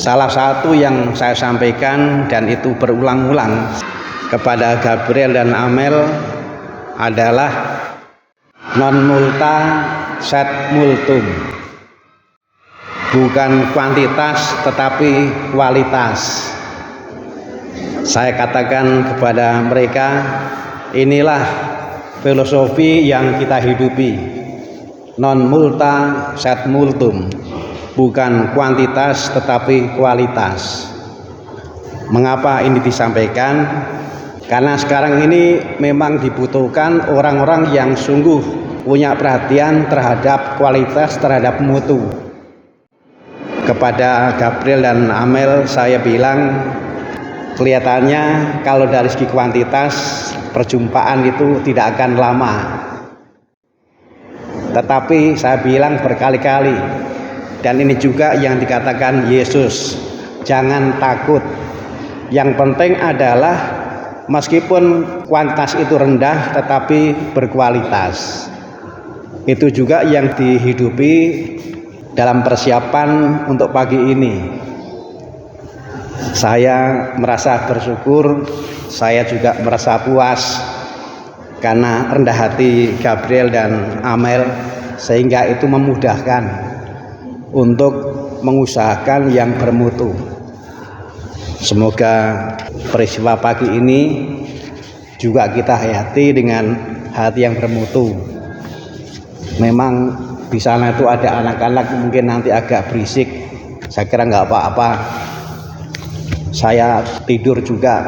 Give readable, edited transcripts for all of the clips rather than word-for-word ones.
Salah satu yang saya sampaikan dan itu berulang-ulang kepada Gabriel dan Amel adalah non multa sed multum, bukan kuantitas tetapi kualitas. Saya katakan kepada mereka, inilah filosofi yang kita hidupi, non multa sed multum, bukan kuantitas tetapi kualitas. Mengapa ini disampaikan? Karena sekarang ini memang dibutuhkan orang-orang yang sungguh punya perhatian terhadap kualitas, terhadap mutu. Kepada Gabriel dan Amel saya bilang, kelihatannya kalau dari segi kuantitas perjumpaan itu tidak akan lama. Tetapi saya bilang berkali-kali, dan ini juga yang dikatakan Yesus, jangan takut. Yang penting adalah meskipun kuantitas itu rendah tetapi berkualitas. Itu juga yang dihidupi dalam persiapan untuk pagi ini. Saya merasa bersyukur, saya juga merasa puas karena rendah hati Gabriel dan Amel, sehingga itu memudahkan untuk mengusahakan yang bermutu. Semoga peristiwa pagi ini juga kita hayati dengan hati yang bermutu. Memang di sana itu ada anak-anak mungkin nanti agak berisik, saya kira nggak apa-apa. Saya tidur juga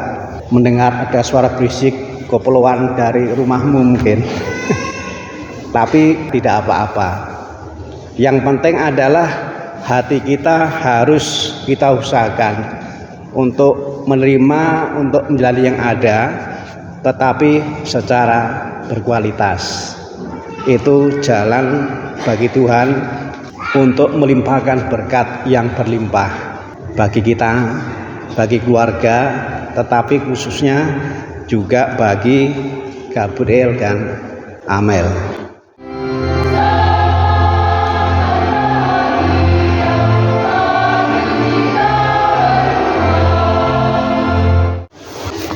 mendengar ada suara berisik keperluan dari rumahmu mungkin. Tapi tidak apa-apa. Yang penting adalah hati kita harus kita usahakan untuk menerima, untuk menjalani yang ada, tetapi secara berkualitas. Itu jalan bagi Tuhan untuk melimpahkan berkat yang berlimpah bagi kita, bagi keluarga, tetapi khususnya juga bagi Gabriel dan Amel.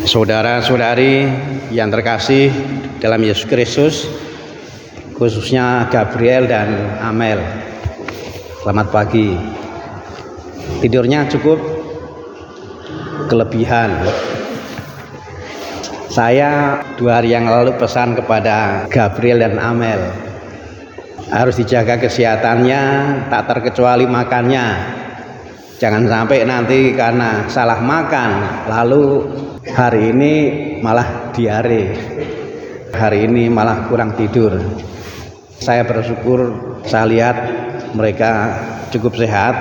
Saudara-saudari yang terkasih dalam Yesus Kristus, khususnya Gabriel dan Amel, selamat pagi. Tidurnya cukup? Kelebihan. Saya 2 hari yang lalu pesan kepada Gabriel dan Amel, harus dijaga kesehatannya, tak terkecuali makannya. Jangan sampai nanti karena salah makan lalu hari ini malah diare, hari ini malah kurang tidur. Saya bersyukur, saya lihat mereka cukup sehat,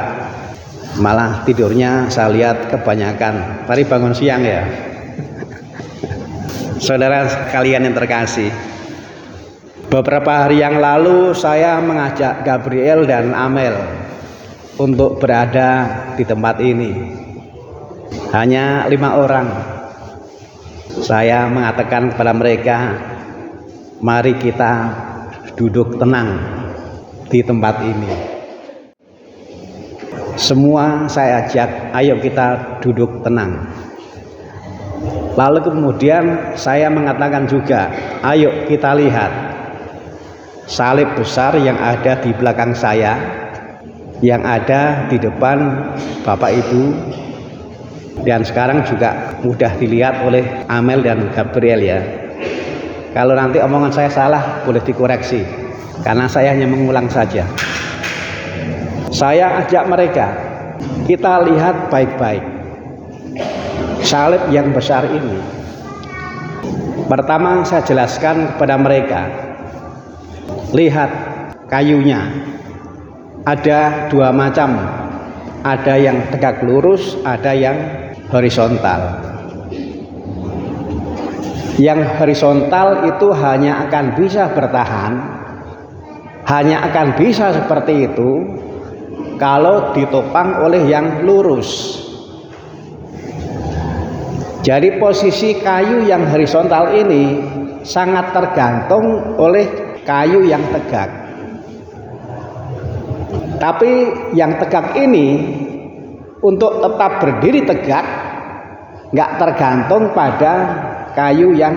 malah tidurnya saya lihat kebanyakan. Mari bangun siang ya. Saudara kalian yang terkasih, beberapa hari yang lalu saya mengajak Gabriel dan Amel untuk berada di tempat ini. Hanya 5 orang. Saya mengatakan kepada mereka, mari kita duduk tenang di tempat ini. Semua saya ajak, ayo kita duduk tenang. Lalu kemudian saya mengatakan juga, ayo kita lihat salib besar yang ada di belakang saya, yang ada di depan Bapak Ibu, dan sekarang juga mudah dilihat oleh Amel dan Gabriel ya. Kalau nanti omongan saya salah boleh dikoreksi, karena saya hanya mengulang saja. Saya ajak mereka, kita lihat baik-baik salib yang besar ini. Pertama saya jelaskan kepada mereka, lihat kayunya. Ada 2 macam, ada yang tegak lurus, ada yang horizontal. Yang horizontal itu hanya akan bisa bertahan, hanya akan bisa seperti itu kalau ditopang oleh yang lurus. Jadi posisi kayu yang horizontal ini sangat tergantung oleh kayu yang tegak. Tapi yang tegak ini untuk tetap berdiri tegak nggak tergantung pada kayu yang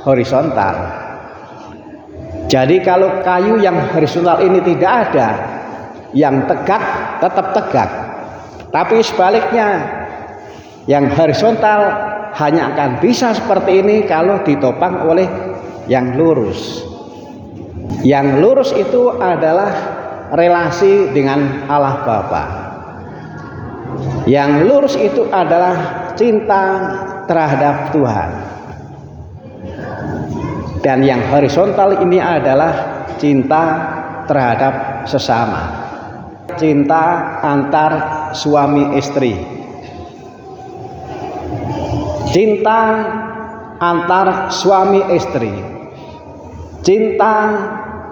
horizontal. Jadi kalau kayu yang horizontal ini tidak ada, yang tegak tetap tegak. Tapi sebaliknya, yang horizontal hanya akan bisa seperti ini kalau ditopang oleh yang lurus. Yang lurus itu adalah relasi dengan Allah Bapa. Yang lurus itu adalah cinta terhadap Tuhan. Dan yang horizontal ini adalah cinta terhadap sesama. Cinta antar suami istri. Cinta antar suami istri. Cinta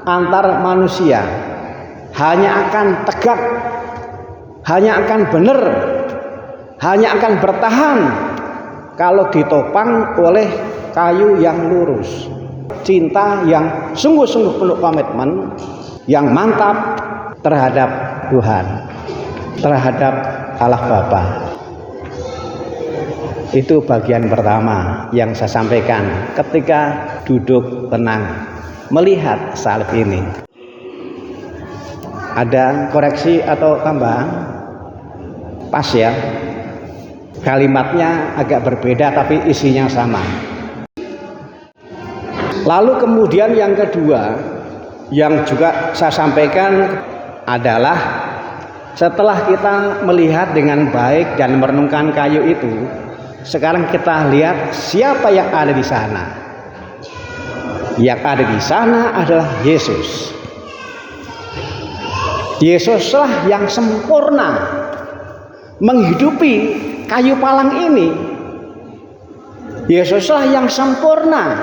antar manusia hanya akan tegak, hanya akan benar, hanya akan bertahan kalau ditopang oleh kayu yang lurus. Cinta yang sungguh-sungguh penuh komitmen, yang mantap terhadap Tuhan, terhadap Allah Bapa. Itu bagian pertama yang saya sampaikan ketika duduk tenang melihat salib ini. Ada koreksi atau tambahan? Pas ya, kalimatnya agak berbeda tapi isinya sama. Lalu kemudian yang kedua yang juga saya sampaikan adalah setelah kita melihat dengan baik dan merenungkan kayu itu, sekarang kita lihat siapa yang ada di sana. Yang ada di sana adalah Yesus. Yesuslah yang sempurna menghidupi kayu palang ini. Yesuslah yang sempurna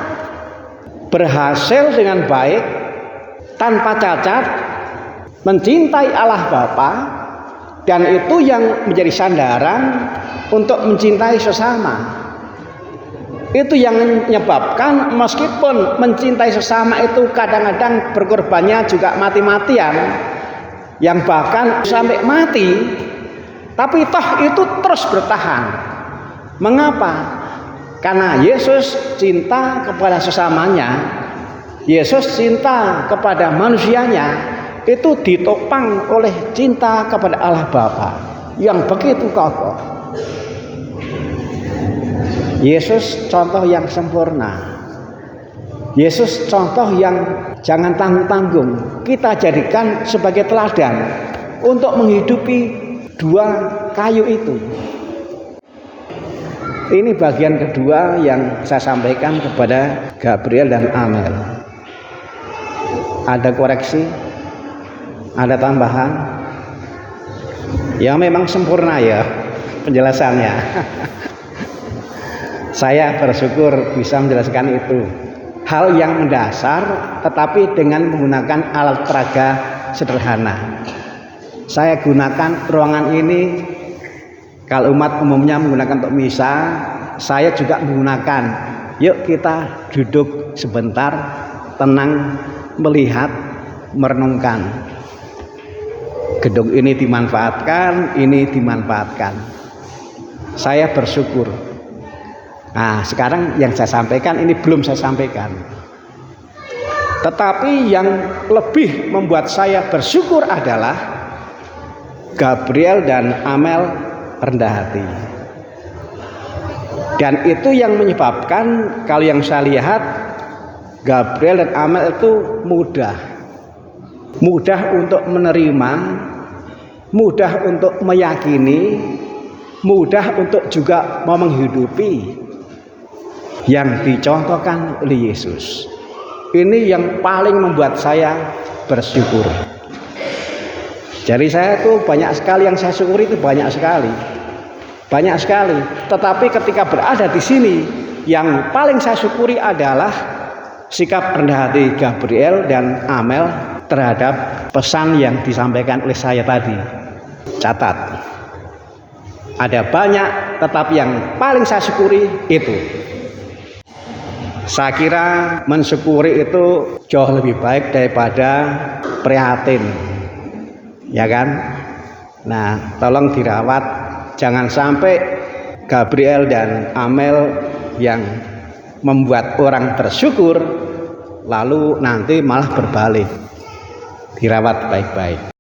berhasil dengan baik tanpa cacat mencintai Allah Bapa, dan itu yang menjadi sandaran untuk mencintai sesama. Itu yang menyebabkan meskipun mencintai sesama itu kadang-kadang berkorbannya juga mati-matian, yang bahkan sampai mati, tapi toh itu terus bertahan. Mengapa? Karena Yesus cinta kepada sesamanya, Yesus cinta kepada manusianya, itu ditopang oleh cinta kepada Allah Bapa yang begitu kokoh. Yesus contoh yang sempurna. Yesus contoh yang jangan tanggung-tanggung. Kita jadikan sebagai teladan untuk menghidupi dua kayu itu. Ini bagian kedua yang saya sampaikan kepada Gabriel dan Amel. Ada koreksi? Ada tambahan? Ya memang sempurna ya penjelasannya. Saya bersyukur bisa menjelaskan itu. Hal yang mendasar tetapi dengan menggunakan alat peraga sederhana. Saya gunakan ruangan ini, kalau umat umumnya menggunakan untuk misa, saya juga menggunakan. Yuk kita duduk sebentar, tenang, melihat, merenungkan. Gedung ini dimanfaatkan, ini dimanfaatkan. Saya bersyukur. Nah, sekarang yang saya sampaikan ini belum saya sampaikan. Tetapi yang lebih membuat saya bersyukur adalah Gabriel dan Amel rendah hati. Dan itu yang menyebabkan kalau yang saya lihat Gabriel dan Amel itu mudah untuk menerima, mudah untuk meyakini, mudah untuk juga mau menghidupi yang dicontohkan oleh Yesus. Ini yang paling membuat saya bersyukur. Jadi saya tuh banyak sekali yang saya syukuri, itu banyak sekali. Tetapi ketika berada di sini, yang paling saya syukuri adalah sikap rendah hati Gabriel dan Amel terhadap pesan yang disampaikan oleh saya tadi. Catat. Ada banyak, tetapi yang paling saya syukuri itu. Saya kira mensyukuri itu jauh lebih baik daripada prihatin, ya kan? Nah, tolong dirawat Jangan sampai Gabriel dan Amel yang membuat orang bersyukur lalu nanti malah berbalik. Dirawat baik-baik.